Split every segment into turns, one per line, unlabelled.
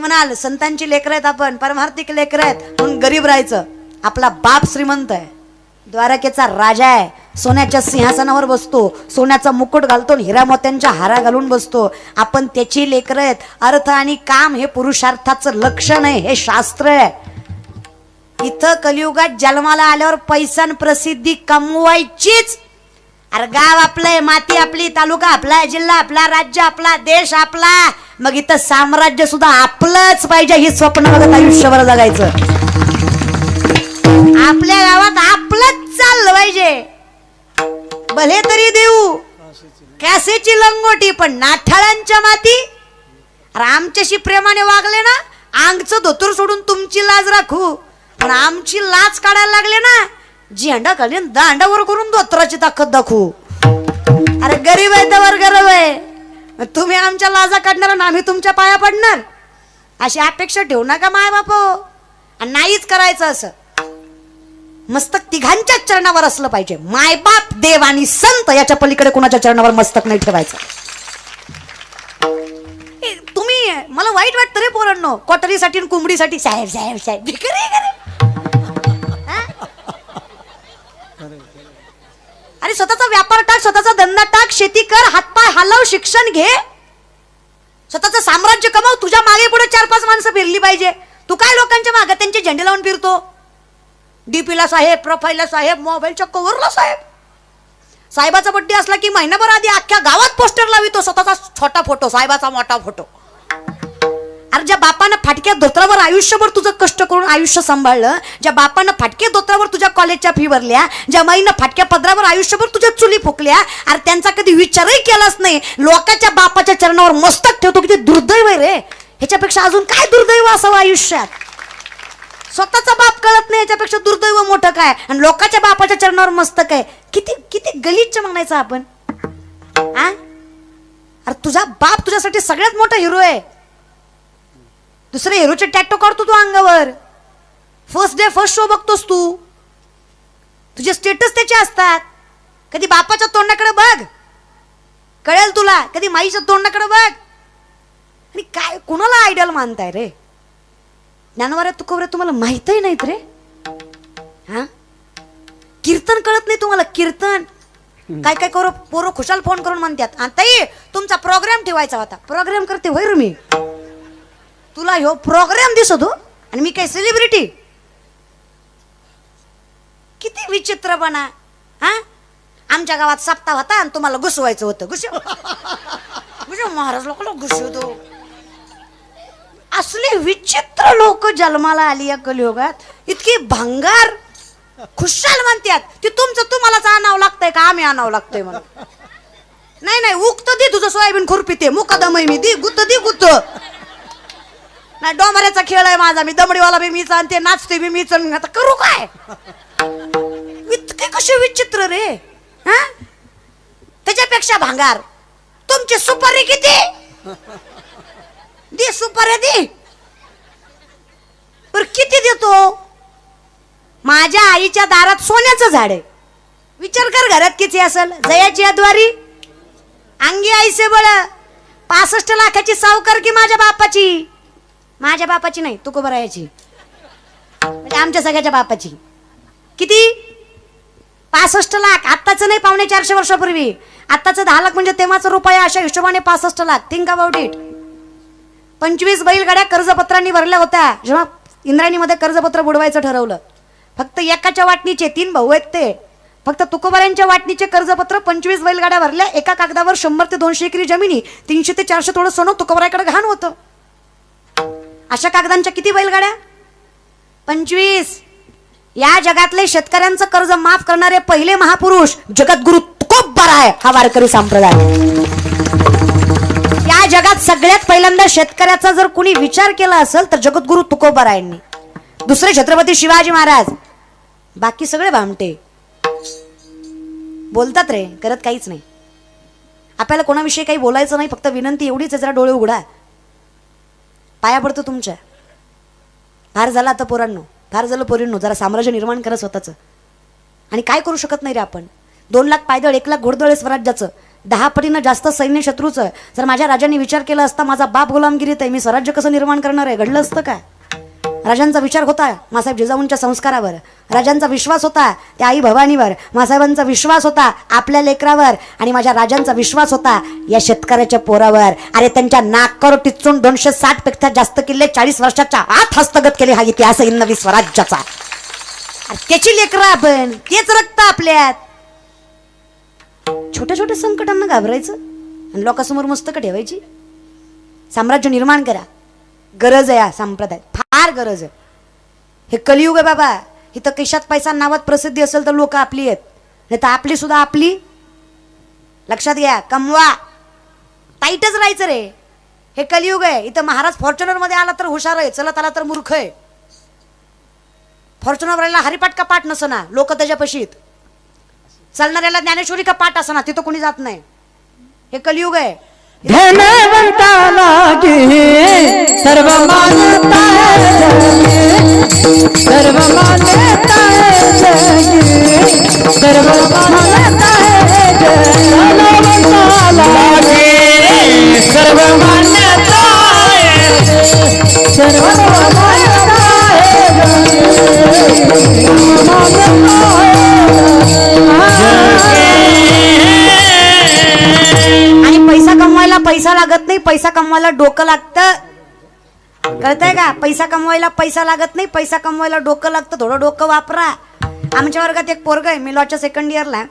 म्हणाल संतांची लेकर आहेत, आपण परमार्थिक लेकर आहेत म्हणून गरीब राहायचं. आपला बाप श्रीमंत आहे, द्वारकेचा राजा आहे, सोन्याच्या सिंहासनावर बसतो, सोन्याचा मुकुट घालतो, हिरा मोत्यांच्या हारा घालून बसतो. आपण त्याची लेकर आहेत. अर्थ आणि काम हे पुरुषार्थाचं लक्षण आहे, हे शास्त्र आहे. इथं कलियुगात जन्माला आल्यावर पैसा आणि प्रसिद्धी कमवायचीच. अरे गाव आपलंय, माती आपली, तालुका आपला, जिल्हा आपला, राज्य आपला, देश आपला, मग इथं साम्राज्य सुद्धा आपलंच पाहिजे. ही स्वप्न बघत आयुष्यभर जगायचं. आपल्या गावात आपलंच चाललं पाहिजे. भले तरी देऊ कॅसेची लंगोटी, पण नाठाळांच्या माती. आमच्याशी प्रेमाने वागले ना, अंगचं धोतर सोडून तुमची लाज राखू, पण आमची लाज काढायला लागले ना, झेंडा काढून दांडावर करून धोत्राची ताकद दाखवू. अरे गरीब आहे तर गरीब आहे, तुम्ही आमच्या लाजा काढणार आणि आम्ही तुमच्या पाया पडणार, अशी अपेक्षा ठेवू नका माय बाप. आणि नाहीच करायचं. असं मस्तक तिघांच्याच चरणावर असलं पाहिजे. मायबाप, देव आणि संत याच्या पलीकडे कोणाच्या चरणावर मस्तक नाही ठेवायचं. तुम्ही मला वाईट वाटतं रे पोरांनो, कोटरीसाठी आणि कोंबडीसाठी साहेब साहेब साहेब अरे स्वतःचा व्यापार टाक, स्वतःचा धंदा टाक, शेती कर, हातपाय हलव, शिक्षण घे, स्वतःचं साम्राज्य कमाव. तुझ्या मागे पुढे 4-5 माणसं फिरली पाहिजे. तू काय लोकांच्या मागे त्यांचे झेंडे लावून फिरतो? डीपीला साहेब, प्रोफाईलला साहेब, मोबाईलच्या कव्हरला साहेब. साहेबाचा बड्डे असला की महिनाभर आधी अख्ख्या गावात पोस्टर लावितो, स्वतःचा छोटा फोटो, साहेबाचा मोठा फोटो. अरे ज्या बापानं फाटक्या धोत्रावर आयुष्यभर तुझं कष्ट करून आयुष्य सांभाळलं, ज्या बापानं फाटक्या धोत्रावर तुझ्या कॉलेजच्या फी भरल्या, ज्या माईनं फाटक्या पदरावर आयुष्यभर तुझ्या चुली फुकल्या, अरे त्यांचा कधी विचारही केलाच नाही. लोकांच्या बापाच्या चरणावर मस्तक ठेवतो. किती दुर्दैव आहे रे. ह्याच्यापेक्षा अजून काय दुर्दैव असावं आयुष्यात? स्वतःचा बाप कळत नाही, याच्यापेक्षा दुर्दैव मोठं काय? आणि लोकांच्या बापाच्या चरणावर मस्तक आहे. किती किती गलिच्छ म्हणायचं आपण. अरे तुझा बाप तुझ्यासाठी सगळ्यात मोठा हिरो आहे. दुसरे हिरोचे टॅटो काढतो तू अंगावर. फर्स्ट डे फर्स्ट शो बघतोस तू. तुझे स्टेटस त्याचे असतात. कधी बापाच्या तोंडाकडे बघ, कळेल तुला. कधी माईच्या तोंडाकडे बघ. आणि काय कुणाला आयडल मानताय रे? ज्ञानवाऱ्या तुकोवऱ्या तुम्हाला माहितही नाहीत रे. हा, कीर्तन कळत नाही तुम्हाला? कीर्तन काय काय करू पोरं खुशाल फोन करून म्हणतात, ताई तुमचा प्रोग्राम ठेवायचा होता. प्रोग्राम करते होय रे मी? तुला ह्यो प्रोग्राम दिसतो आणि मी काय सेलिब्रिटी? किती विचित्रपणा. हा, आमच्या गावात सप्ताह होता आणि तुम्हाला घुसवायचं होतं. घुसव महाराज लोकांना घुसवतो. असले विचित्र लोक जन्माला आली या कलियुगात. इतकी भंगार खुशाल म्हणतात ती तुमचं तुम्हालाच आणावं लागतंय का आम्ही आणावं लागतंय म्हणून? नाही नाही, उगत दे तुझं सोयाबीन खुरपी, ते मुकादम मी दी गुत्त दी गुत्त. नाही, डोंबऱ्याचा खेळ आहे माझा, मी दमडीवाला बी मीच आणते, नाचते बी मीच. आता करू काय? इतके कसे विचित्र रे. हा, त्याच्यापेक्षा भांगार. तुमची सुपारी किती? दे सुपारी दे. पर किती देतो? माझ्या आईच्या दारात सोन्याचं झाड आहे. विचार कर घरात किती असेल. जयाची अद्वारी अंगी आईसे बळ. 65 लाखाची सावकार की माझ्या बापाची. माझ्या बापाची नाही, तुकोबरायाची, म्हणजे आमच्या सगळ्याच्या बापाची. किती? 65 लाख. आत्ताच नाही, 450 वर्षापूर्वी. आत्ताचं 10 लाख म्हणजे तेव्हाच रुपया. अशा हिशोबाने 65 लाख. Think about it. 25 बैलगाड्या कर्जपत्रांनी भरल्या होत्या जेव्हा इंद्रायणीमध्ये कर्जपत्र बुडवायचं ठरवलं. फक्त एकाच्या वाटणीचे 3 भाऊ आहेत ते. फक्त तुकोबऱ्यांच्या वाटणीचे कर्जपत्र 25 बैलगाड्या भरल्या. एका कागदावर 100 ते 200 एकरी जमिनी, 300 ते 400 थोडं सोनं तुकोबराकडे घाण होतं. अशा कागदांच्या किती बैलगाड्या? 25. या जगातले शेतकऱ्यांचं कर्ज माफ करणारे पहिले महापुरुष जगद्गुरु तुकोबराय हा वारकरी संप्रदाय. या जगात सगळ्यात पहिल्यांदा शेतकऱ्याचा जर कुणी विचार केला असेल तर जगद्गुरु तुकोबरायांनी. दुसरे छत्रपती शिवाजी महाराज. बाकी सगळे भामटे बोलतात रे, करत काहीच नाही. आपल्याला कोणाविषयी काही बोलायचं नाही. फक्त विनंती एवढीच आहे, जरा डोळे उघडा. पाया पडतो तुमच्या. फार झालं आता पोरांनो, फार झालं पोरींनो. जरा साम्राज्य निर्माण करा स्वतःचं. आणि काय करू शकत नाही रे आपण. 2 लाख पायदळ, 1 लाख घोडदळ स्वराज्याचं. 10 पटीनं जास्त सैन्य शत्रूचं. जर माझ्या राजांनी विचार केला असता माझा बाप गुलामगिरीत आहे, मी स्वराज्य कसं निर्माण करणार आहे, घडलं असतं काय? राजांचा विचार होता मासाहेब जिजाऊंच्या संस्कारावर, राजांचा विश्वास होता त्या आई भवानीवर, मासाहेबांचा विश्वास होता आपल्या लेकरावर, आणि माझ्या राजांचा विश्वास होता या शेतकऱ्याच्या पोरावर. अरे त्यांच्या नाकावर टिचून 260 पेक्षा जास्त किल्ले 40 वर्षाच्या आत हस्तगत केले हा इतिहास नवी स्वराज्याचा. त्याची लेकरं आपण, तेच रक्त आपल्यात. छोट्या छोट्या संकटांना घाबरायचं आणि लोकांसमोर मस्तकं ठेवायची. साम्राज्य निर्माण करा, गरज आहे हा संप्रदाय, फार गरज आहे. हे कलियुग आहे बाबा. इथं कैशात पैसा नावात प्रसिद्धी असेल तर लोक आपली आहेत, नाही तर आपली सुद्धा आपली. लक्षात घ्या, कमवा, टाईटच राहायचं रे. हे कलियुग आहे. इथं महाराज फॉर्च्युनर मध्ये आला तर हुशार आहे, चलत आला तर मूर्ख आहे. फॉर्च्युनरला हरिपाठ का पाठ नसना, लोक त्याच्यापाशीत. चालणाऱ्याला ज्ञानेश्वरी का पाठ असना, तिथं कोणी जात नाही. हे कलियुग आहे.
धनवंताला गे सर्व मानता सर्व मानता सर्व मानता धनवंताला गे सर्व मानता सर्व
आणि पैसा कमवायला पैसा लागत नाही, पैसा कमवायला डोकं लागतं. कळतंय का? पैसा कमवायला पैसा लागत नाही, पैसा कमवायला डोकं लागतं. थोडं डोकं वापरा. आमच्या वर्गात एक पोरग आहे, मी लॉच्या सेकंड इयरला.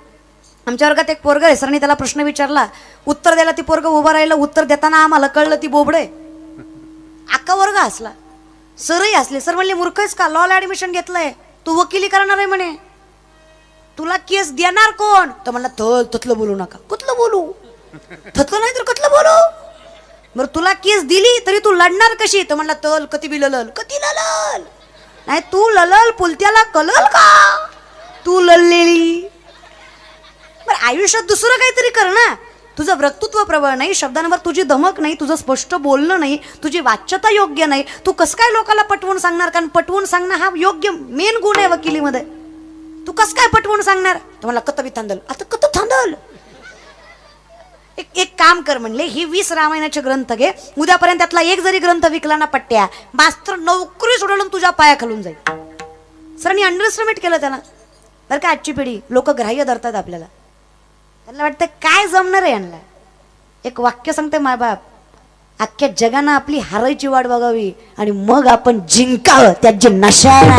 आमच्या वर्गात एक पोरग आहे, सरनी त्याला प्रश्न विचारला, उत्तर द्यायला ती पोरग उभं राहिलं. उत्तर देताना आम्हाला कळलं ती बोबडे. अख्खा वर्ग हसला, सरही हसले. सर म्हणले मूर्खच का, लॉला ऍडमिशन घेतलंय, तू वकिली करणार आहे म्हणे, तुला केस देणार कोण? तर म्हणला ततलं बोलू नका. कुठलं बोलू? थतलं नाही तर कतलं बोलू? बरं तुला केस दिली तरी तू लढणार कशी? तर म्हणला तल कती बी ललल. कती ललल नाही, तू ललल पुलत्याला कलल का? तू लललेली. बरं आयुष्यात दुसरं काहीतरी कर ना. तुझं वक्तृत्व प्रबळ नाही, शब्दांवर तुझी धमक नाही, तुझं स्पष्ट बोलणं नाही, तुझी वाच्यता योग्य नाही, तू कसं काय लोकांना पटवून सांगणार? कारण पटवून सांगणं हा योग्य मेन गुण आहे वकिलीमध्ये. तू कसं काय पटवून सांगणार? तर मला कत बी थांबल. आता कत थांबल? एक काम कर म्हणले, ही 20 रामायणाचे ग्रंथ घे, उद्यापर्यंत त्यातला एक जरी ग्रंथ विकला ना पट्ट्या, मास्तर नोकरी सोडून तुझ्या पाया खालून जाईल. सरांनी अंडरस्टिमेट केलं त्याला. बरं का, आजची पिढी लोक ग्राह्य धरतात आपल्याला. त्यांना वाटतं काय जमणार आहे यांना. एक वाक्य सांगते माय बाप, अख्ख्या जगानं आपली हारायची वाट बघावी आणि मग आपण जिंकावं त्यात जी नशा आहे ना,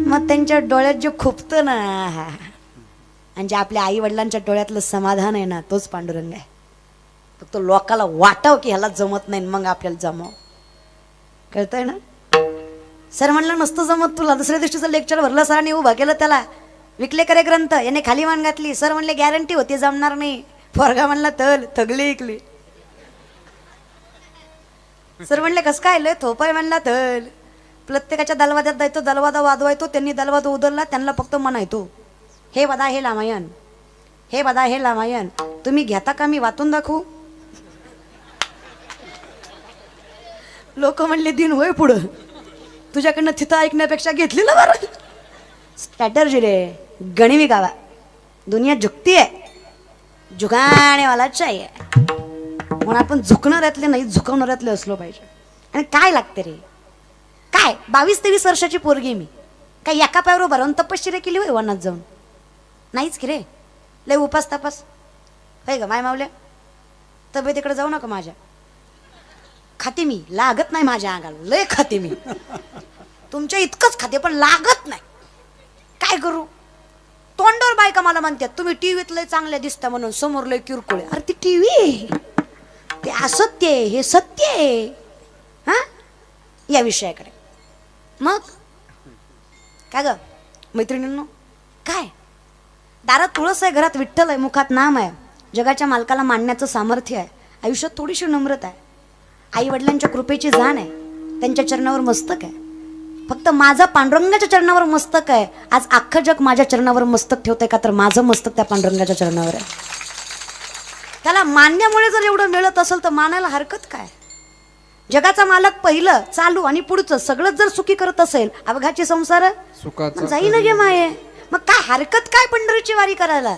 मग त्यांच्या डोळ्यात जे खुपतं ना, आणि जे आपल्या आई वडिलांच्या डोळ्यातलं समाधान आहे ना, तोच पांडुरंग आहे. फक्त लोकाला वाटाव की ह्याला जमत नाही, मग आपल्याला जमव. कळतंय ना? सर म्हणलं नसतं जमत तुला. दुसऱ्या दिवशीचं लेक्चर भरलं, सरांनी उभा केलं त्याला, विकले करे ग्रंथ, याने खाली मान घातली. सर म्हणले गॅरंटी होती जमणार नाही. पोरगा म्हणला तल थगली इकली. सर म्हणले कसं काय लय थोपाय? म्हणला तल प्रत्येकाच्या दलवाद्यात जायतो, दलवादा वाजवायतो. त्यांनी दलवादा उदरला, त्यांना फक्त म्हणायतो हे बदा हे रामायण, हे बदा हे रामायण. तुम्ही घेता का? मी वाचून दाखवू? लोक म्हणले दिन होय पुढं, तुझ्याकडनं तिथं ऐकण्यापेक्षा घेतलेलं बरं. स्ट्रॅटर्जी रे, गणिमी गावा. दुनिया झुकती आहे, झुकाने वाला चाहिए. म्हणून आपण झुकणाऱ्यातले नाही, झुकवणाऱ्यातले असलो पाहिजे. आणि काय लागते रे, काय 22-23 वर्षाची पोरगी मी, काय एका पायावर उभा राहून तपश्चर्या केली होय वनात जाऊन? नाहीच की रे. लय उपास तपास होय ग माय मावल्या. तब्येतीकडे जाऊ नका माझ्या. खाते मी, लागत नाही माझ्या अंगाला. लय खाते मी, तुमच्या इतकंच खाते, पण लागत नाही. काय करू? तोंडावर बायका मला म्हणतात तुम्ही टीव्हीत लय चांगल्या दिसता म्हणून, समोर लय किरकोळ. अरे ती टीव्ही, ते असत्य आहे, हे सत्य आहे. हा, या विषयाकडे मग काय ग मैत्रिणींनो, काय दारात तुळस आहे, घरात विठ्ठल आहे, मुखात नाम आहे, जगाच्या मालकाला मानण्याचं सामर्थ्य आहे, आयुष्यात थोडीशी नम्रता आहे, आई वडिलांच्या कृपेची जाण आहे, त्यांच्या चरणावर मस्तक आहे. फक्त माझा पांडुरंगाच्या चरणावर मस्तक आहे. आज अख्खं जग माझ्या चरणावर मस्तक ठेवतंय का? तर माझं मस्तक त्या पांडुरंगाच्या चरणावर आहे. त्याला मानण्यामुळे जर एवढं मिळत असेल तर मानायला हरकत काय? जगाचा मालक पहिलं, चालू आणि पुढचं सगळंच जर सुखी करत असेल, अवघाची संसार जाई ना गे माये. मग काय हरकत काय पंढरीची वारी करायला?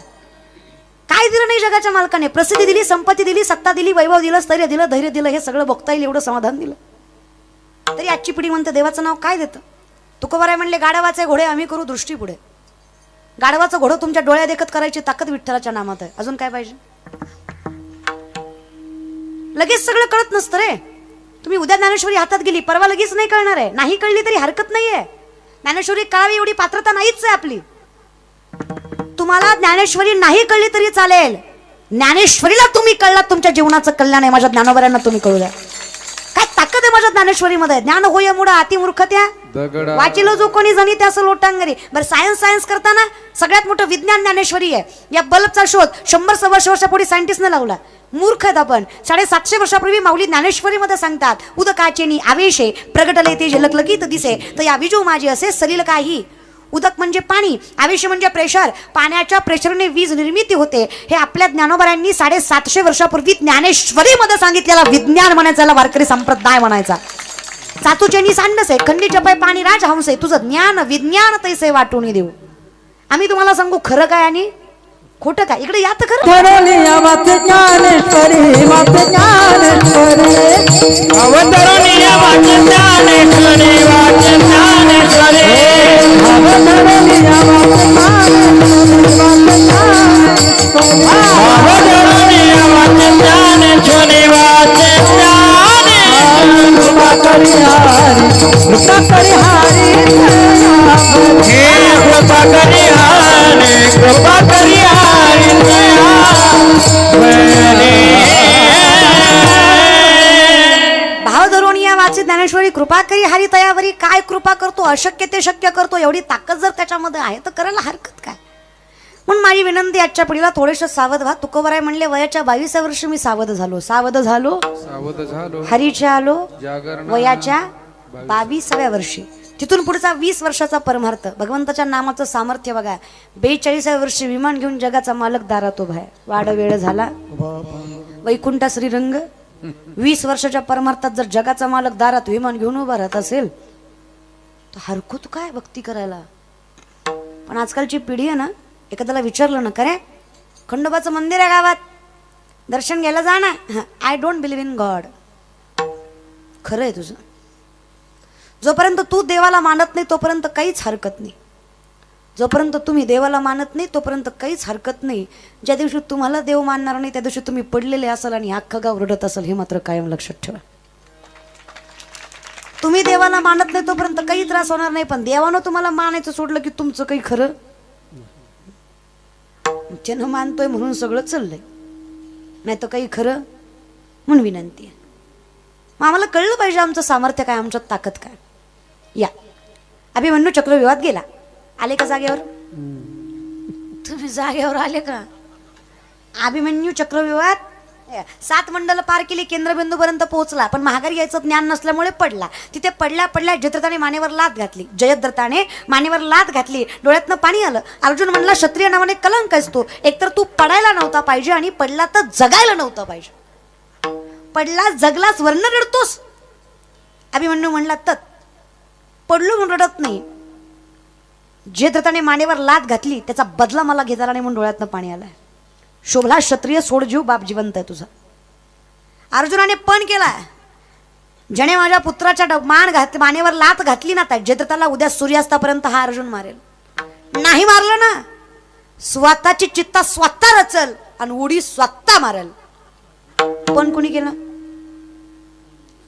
काय दिलं नाही जगाच्या मालकाने? प्रसिद्धी दिली, संपत्ती दिली, सत्ता दिली, वैभव दिलं, स्थैर्य दिलं, धैर्य दिलं, हे सगळं बघता येईल एवढं समाधान दिलं. तरी आजची पिढी म्हणते देवाचं नाव काय देतं? तुकोबाराय म्हणले गाढवाचे घोडे आम्ही करू दृष्टी पुढे. गाढवाचं घोडं तुमच्या डोळ्या देखत करायची ताकद विठ्ठलाच्या नामात आहे. अजून काय पाहिजे? लगेच सगळं कळत नसतं रे. तुम्ही उद्या ज्ञानेश्वरी हातात गेली, परवा लगेच नाही कळणार आहे. नाही कळली तरी हरकत नाहीये. ज्ञानेश्वरी कळावी एवढी पात्रता नाहीच आहे आपली. तुम्हाला ज्ञानेश्वरी नाही कळली तरी चालेल. ज्ञानेश्वरीला तुम्ही कळलात, तुमच्या जीवनाचं कल्याण आहे. माझ्या ज्ञानोबऱ्यांना तुम्ही कळू द्या. काय ताकद आहे माझ्या ज्ञानेश्वरीमध्ये. ज्ञान होय मुडा अति मूर्खत्या वाचिलो जो कोणी जणी त्या असं लोटांगरी. बरं सायन्स करताना सगळ्यात मोठं विज्ञान ज्ञानेश्वरी आहे. या बल्बचा शोध 100-125 वर्षापूर्वी सायंटिस्टने लावला. मूर्ख आहेत आपण. 750 वर्षापूर्वी माऊली ज्ञानेश्वरीमध्ये सांगतात, उदकाचेनी आवेशे प्रगटले ते झलकलकीत दिसे तर या विजू माझी असे सलील काही. उदक म्हणजे पाणी, आवेश म्हणजे प्रेशर. पाण्याच्या प्रेशरने वीज निर्मिती होते. हे आपल्या ज्ञानोबऱ्यांनी 750 वर्षापूर्वी ज्ञानेश्वरीमध्ये सांगितलेला विज्ञान म्हणायचा, वारकरी संप्रदाय म्हणायचा. चातुचेनी सांडसे खंडीचे पै पाणी राज हंसे तुझं ज्ञान विज्ञान तैसे वाटून देऊ. आम्ही तुम्हाला सांगू खरं काय आणि खोटं काय. इकडे या तर खरं.
ठरवली माते ज्ञानेश्वरी, माते ज्ञानेश्वरी
अवतरणी वाचे ज्ञानेश्वरी, वाचे ज्ञानेश्वरी
अवतरणी माते
अवतरणी वाचे ज्ञानेश्वरी, वाचे ज्ञानेश्वरी
कृपा करी हरी, कृपा करी हरी
हे कृपा करी हरी, कृपा करी हरी
भाव धरून या वाचे ज्ञानेश्वरी कृपा करी हरी तयावरी. काय कृपा करतो? अशक्य ते शक्य करतो. एवढी ताकद जर त्याच्यामध्ये आहे तर करायला हरकत काय? म्हणून माझी विनंती आजच्या पिढीला थोडेसे सावध व्हा. तुकोबाराय म्हणले वयाच्या 22व्या वर्षी मी सावध झालो हरीच्या आलो वयाच्या 22व्या वर्षी. तिथून पुढचा 20 वर्षाचा परमार्थ. भगवंताच्या नामाचं सामर्थ्य बघा. 42व्या वर्षी विमान घेऊन जगाचा मालक दारात उभा आहे. वाढ वेळ झाला वैकुंठ श्रीरंग. 20 वर्षाच्या परमार्थात जर जगाचा मालक दारात विमान घेऊन उभा राहत असेल तर हरकत काय भक्ती करायला. पण आजकालची पिढी आहे ना, एखाद्याला विचारलं ना, करे खंडोबाचं मंदिर आहे गावात, दर्शन घ्यायला जा ना. I don't believe in God. खरं आहे तुझं. जोपर्यंत तू देवाला मानत नाही तोपर्यंत काहीच हरकत नाही. जोपर्यंत तुम्ही देवाला मानत नाही तोपर्यंत काहीच हरकत नाही. ज्या दिवशी तुम्हाला देव मानणार नाही त्या दिवशी तुम्ही पडलेले असाल आणि अख्खं गाव रडत असाल. हे मात्र कायम लक्षात ठेवा. तुम्ही देवाला मानत नाही तोपर्यंत काही त्रास होणार नाही. पण देवानं तुम्हाला मानायचं सोडलं की तुमचं काही खरं. त्यानं मानतोय म्हणून सगळं चाललंय, नाही तर काही खरं. म्हणून विनंती आहे, मग आम्हाला कळलं पाहिजे आमचं सामर्थ्य काय, आमच्यात ताकद काय. या अभिमन्यू चक्रव्यूहात गेला. आले का जागेवर? तुम्ही जागेवर आले का? अभिमन्यू चक्रव्यूहात 7 मंडल पार केली, केंद्रबिंदू पर्यंत पोहोचला. पण महागारी यायचं ज्ञान नसल्यामुळे पडला. तिथे पडल्या जयद्रथाने मानेवर लात घातली. जयद्रथाने मानेवर लात घातली. डोळ्यातनं पाणी आलं. अर्जुन म्हणला क्षत्रिय नावाने कलंक आहेस तू. एकतर तू पडायला नव्हता पाहिजे आणि पडला तर जगायला नव्हता पाहिजे. पडला जगलास वर्ण रडतोस. अभिमन्यू म्हणला तत पडलो म्हणून रडत नाही. जयद्रथाने मानेवर लात घातली त्याचा बदला मला घेता नाही म्हणून डोळ्यातनं पाणी आलंय. शोभला क्षत्रिय सोड जीव बाप जिवंत आहे तुझा. अर्जुनाने पण केला. जणे माझ्या पुत्राच्या मानेवर लात घातली ना, त्या जयद्रथाला उद्या सूर्यास्तापर्यंत हा अर्जुन मारेल. नाही मारलं ना, स्वतःची चित्ता स्वतः रचल आणि उडी स्वतः मारेल. पण कुणी केलं?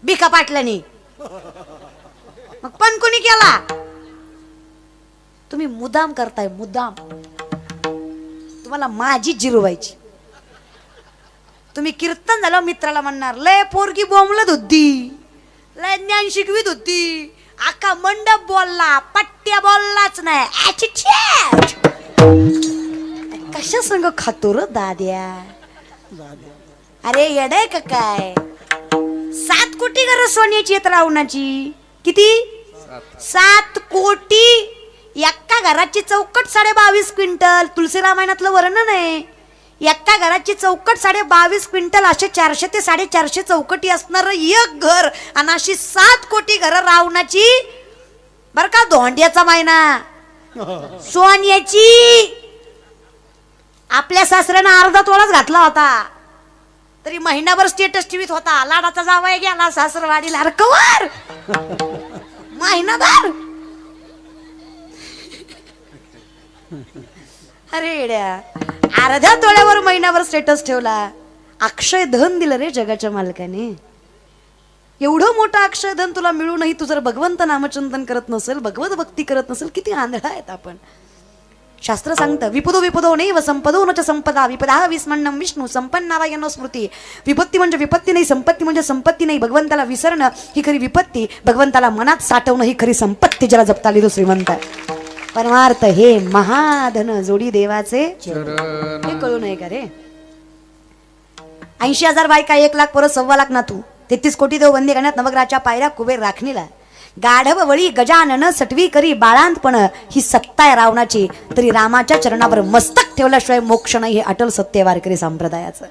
बिका पाटल्यानी. मग पण कुणी केला? तुम्ही मुदाम करताय. मुदाम तुम्हाला माझी जिरवायची. तुम्ही कीर्तन झालं मित्राला म्हणणार लय पोरगी बोंबलत होती, लय ज्ञान शिकवीत होती, आका मंडप बोलला, पट्ट्या बोललाच नाही. कशा संग खातो र दाद्या? अरे येडय का काय? 7 कोटी घर सोन्याची आहेत रावणाची. किती? 7 कोटी. एका घराची चौकट 22.5 क्विंटल. तुलसी रामायणातलं वर्णन आहे. एका घराची चौकट 22.5 क्विंटल. असे 400 ते 450 चौकटी असणार एक घर. आणि अशी 7 कोटी घरं रावणाची. बर का? धोंड्याचा महिना सोन्याची. आपल्या सासऱ्यानं अर्धा तोळाच घातला होता तरी महिनाभर स्टेटस टीव्हीत होता. लाडाचा जावाय गेला सासरवाडीला. अरे कवर महिनाभर. अरे येड्या, अर्ध्या तोळ्यावर महिनाभर स्टेटस ठेवला. अक्षय धन दिलं रे जगाच्या मालकाने. एवढं मोठं अक्षय धन तुला मिळूनही तू जर भगवंत नामचिंतन करत नसेल, भगवत भक्ती करत नसेल, किती आंधळा आहेत आपण. शास्त्र सांगतं विपदो विपदो नैव संपदो न च संपदा विपदा विस्मरणं विष्णू संपन्नारायण स्मृती. विपत्ती म्हणजे विपत्ती नाही, संपत्ती म्हणजे संपत्ती नाही. भगवंताला विसरणं ही खरी विपत्ती, भगवंताला मनात साठवणं ही खरी संपत्ती. ज्याला जपता आली तो श्रीमंत. परमार्थ हे महाधन जोडी देवाचे हे कळू नये का रे. 80,000 बायका, 1 लाख परत 1.25 लाख नातू, 33 कोटी देव बंदी करण्यात नवग्राच्या पायऱ्या कुबेर राखणीला. गाढव वळी गजानन सटवी करी बाळांतपण ही सत्ता आहे रावणाची. तरी रामाच्या चरणावर मस्तक ठेवल्याशिवाय मोक्ष नाही, हे अटल सत्य वारकरी संप्रदायाचं.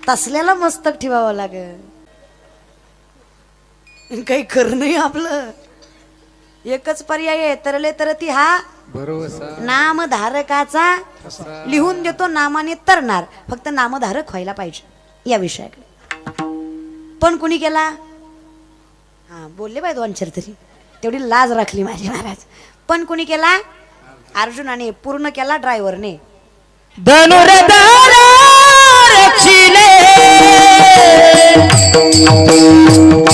तसल्याला मस्तक ठेवावं लागेल. काही खरं नाही आपलं. एकच पर्याय आहे, तरले तरती हा नामधारकाचा. लिहून देतो नामाने तरणार, फक्त नामधारक व्हायला पाहिजे या विषयाकडे. पण कुणी केला? हा बोलले बाय 2 अक्षर तरी, तेवढी लाज राखली माझी महाराज. पण कुणी केला? अर्जुनाने. पूर्ण केला ड्रायव्हरने.
धनुर्धर रक्षिले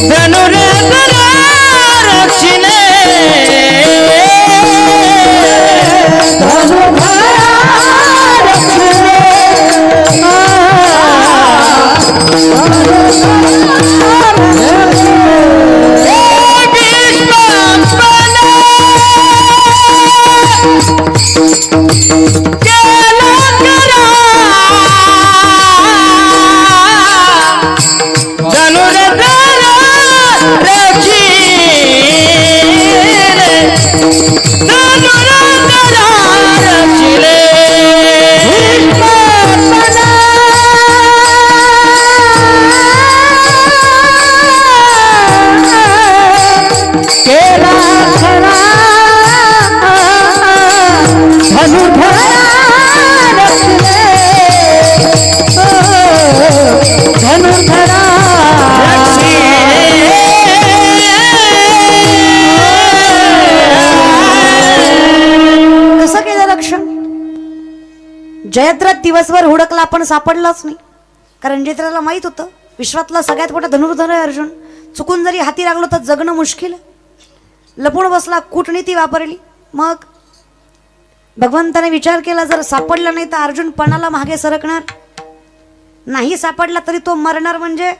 धनुर्धर रक्षिले
जयद्रथ दिवसभर हुडकला पण सापडलाच नाही. कारण जयद्रथला माहित होतं विश्वातला सगळ्यात मोठा धनुर्धर आहे अर्जुन. चुकून जरी हाती लागलो तर जगणं मुश्किल. लपून बसला, कूटनीती वापरली. मग भगवंताने विचार केला जर सापडला नाही तर अर्जुन पणाला मागे सरकणार. नाही सापडला तरी तो मरणार. म्हणजे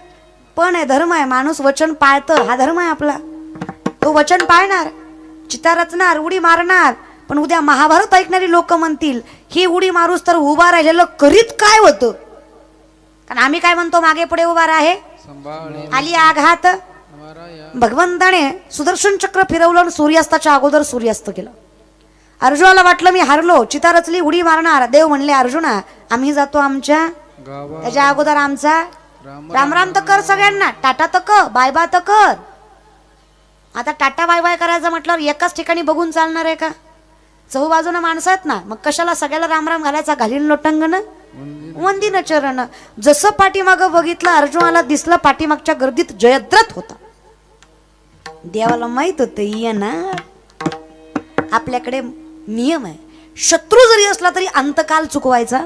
पण आहे, धर्म आहे. माणूस वचन पाळतं, हा धर्म आहे आपला. तो वचन पाळणार, चिता रचणार, उडी मारणार. पण उद्या महाभारत ऐकणारी लोक म्हणतील ही उडी मारूस तर उभा राहिलेलं करीत काय होतं. कारण आम्ही काय म्हणतो, मागे पुढे उभा आहे, आली आघात. भगवंताने सुदर्शन चक्र फिरवलं आणि सूर्यास्ताच्या अगोदर सूर्यास्त केलं. अर्जुनाला वाटलं मी हारलो, चिता रचली, उडी मारणार. देव म्हणले अर्जुना आम्ही जातो आमच्या, त्याच्या अगोदर आमचा राम राम तर कर सगळ्यांना, टाटा तर कर, बाय बाय तर कर. आता टाटा बाय बाय करायचं म्हटल्यावर एकाच ठिकाणी बघून चालणार आहे का? चहूबाजूनं माणसं आहेत ना, मग कशाला सगळ्याला रामराम घालायचा? घालीन लोटंगण वंदीन चरण. जसं पाठीमागं बघितलं अर्जुनाला दिसलं पाठीमागच्या गर्दीत जयद्रथ होता. देवाला माहित होतं येणार. आपल्याकडे नियम आहे, शत्रू जरी असला तरी अंतकाल चुकवायचा.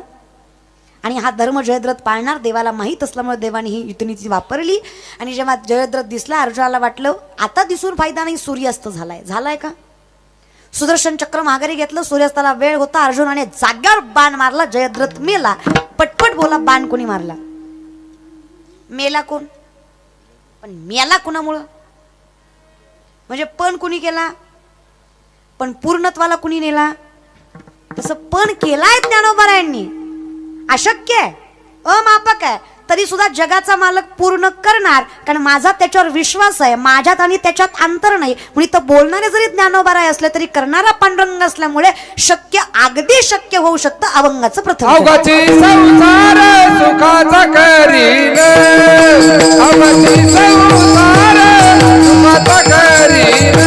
आणि हा धर्म जयद्रथ पाळणार. देवाला माहीत असल्यामुळे देवाने ही युतनीती वापरली. आणि जेव्हा जयद्रथ दिसला अर्जुनाला वाटलं आता दिसून फायदा नाही, सूर्यास्त झालाय का? सुदर्शन चक्र माघारी घेतलं. सूर्यास्ताला वेळ होता. अर्जुनाने जाग्यावर बाण मारला. जयद्रथ मेला. पटपट बोला, बाण कोणी मारला? मेला कोण? पण मेला कोणामुळं? म्हणजे पण कुणी केला? पण पूर्णत्वाला कुणी नेला? तसं पण केलाय ज्ञानोबारायांनी. अशक्य आहे, अमापक आहे, तरी सुद्धा जगाचा मालक पूर्ण करणार. कारण माझा त्याच्यावर विश्वास आहे. माझ्यात आणि त्याच्यात अंतर नाही. म्हणून तर बोलणारे जरी ज्ञानोबाराय असले तरी करणारा पांडुरंग असल्यामुळे शक्य, अगदी शक्य होऊ शकतं अभंगाचं प्रथम.
अवघाची संसार सुखाचा करीन, अवघाची संसार सुखाचा करीन.